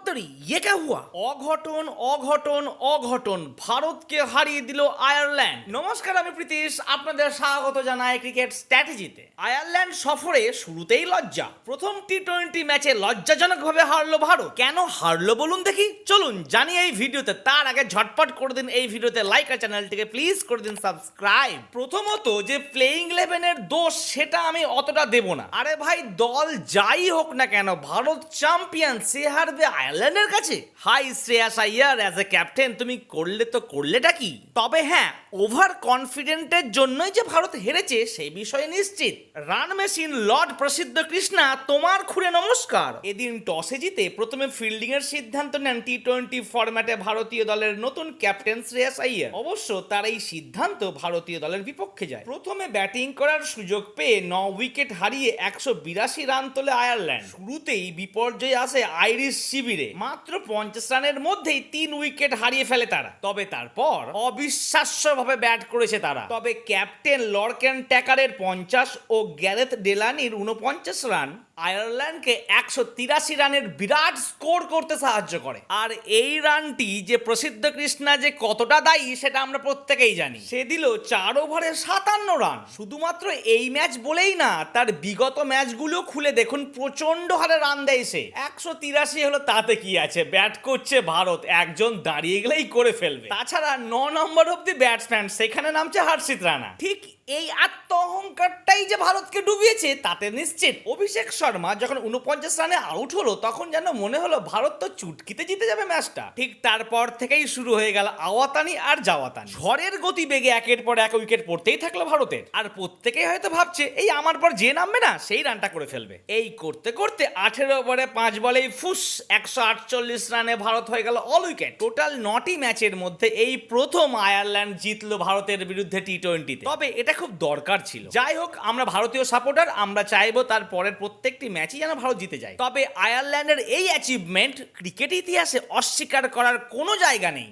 तरी ये क्या हुआ? অঘটন অঘটন অঘটন, ভারতকে হারিয়ে দিল আয়ারল্যান্ড। নমস্কার, আমি প্রীতিশ, আপনাদের স্বাগত জানাই ক্রিকেট স্ট্র্যাটেজিতে। আয়ারল্যান্ড সফরে শুরুতেই লজ্জা। প্রথম টি-20 ম্যাচে লজ্জাজনকভাবে হারলো ভারত। কেন হারলো বলুন দেখি? চলুন জানি এই ভিডিওতে। তার আগে ঝটপট করে দিন এই ভিডিওতে লাইক আর চ্যানেলটিকে প্লিজ করে দিন সাবস্ক্রাইব। প্রথমত যে প্লেইং 11-এর দোষ সেটা আমি অতটা দেব না। আরে ভাই, দল যাই হোক না কেন, ভারত চ্যাম্পিয়ন, সে হারবে আয়ারল্যান্ডের কাছে? Hi Shreyas Iyer, as a captain তুমি করলে তো করলেটা কি? তবে হ্যাঁ, ওভার কনফিডেন্টের জন্যই যে ভারত হেরেছে সেই বিষয়ে নিশ্চিত। রান মেশিন লর্ড প্রসিদ্ধ কৃষ্ণা, তোমার খুঁড়ে নমস্কার। এদিন টসে জিতে প্রথমে ফিল্ডিং এর সিদ্ধান্ত নেন টি-20 ফরম্যাটে ভারতীয় দলের নতুন ক্যাপ্টেন শ্রেয়াস আইয়ার। অবশ্য তার এই সিদ্ধান্ত ভারতীয় দলের বিপক্ষে যায়। প্রথমে ব্যাটিং করার সুযোগ পেয়ে 9 উইকেট হারিয়ে 182 রান তোলে আয়ারল্যান্ড। শুরুতেই বিপর্যয় আসে আইরিশ শিবিরে। মাত্র 50 রানের মধ্যেই 3 উইকেট হারিয়ে ফেলে তারা। তবে তারপর অবিশ্বাস্যভাবে ব্যাট করেছে তারা। তবে ক্যাপ্টেন লরকেন ট্যাকারের 50 ও গ্যারেথ ডেলানির 49 রান আয়ারল্যান্ডকে 183 রানের বিরাট স্কোর করতে সাহায্য করে। আর এই রানটি যে প্রসিদ্ধ কৃষ্ণা যে কতটা দায়ী সেটা আমরা প্রত্যেকেই জানি। সে দিল 4 ওভারে 57 রান। শুধুমাত্র এই ম্যাচ বলেই না, তার বিগত ম্যাচগুলো খুলে দেখুন, প্রচন্ড হারে রান দেয় সে। 183 হলো, তাতে কি আছে? ব্যাট করছে ভারত, একজন দাঁড়িয়ে গেলেই করে ফেলবে। তাছাড়া 9 নম্বর অব্দি ব্যাটসম্যান, সেখানে নামছে হর্ষিত রানা। ঠিক এই আত্ম অহংকারটাই যে ভারতকে ডুবিয়েছে তাতে নিশ্চিত। অভিষেক শর্মা যখন 49 রানে আউট হলো তখন যেন মনে হলো ভারত তো চুটকিতে জিতে যাবে ম্যাচটা। ঠিক তারপর থেকেই শুরু হয়ে গেল আওয়াতানি আর যাওয়াতানি। ঝড়ের গতি বেগে একের পর এক উইকেট পড়তেই থাকলো ভারতের। আর প্রত্যেকেই হয়তো ভাবছে এই আমার পর যে নামবে না সেই রানটা করে ফেলবে। এই করতে করতে 18 ওভারে 5 বলেই ফুস 148 রানে ভারত হয়ে গেল অল উইকেট। টোটাল 9টি ম্যাচের মধ্যে এই প্রথম আয়ারল্যান্ড জিতলো ভারতের বিরুদ্ধে টি-20-তে। তবে এটা খুব দরকার ছিল। যাই হোক, আমরা ভারতীয় সাপোর্টার, আমরা চাইবো তার পরের প্রত্যেকটি ম্যাচই যেন ভারত জিতে যায়। তবে আয়ারল্যান্ডের এই অ্যাচিভমেন্ট ক্রিকেট ইতিহাসে অস্বীকার করার কোনো জায়গা নেই।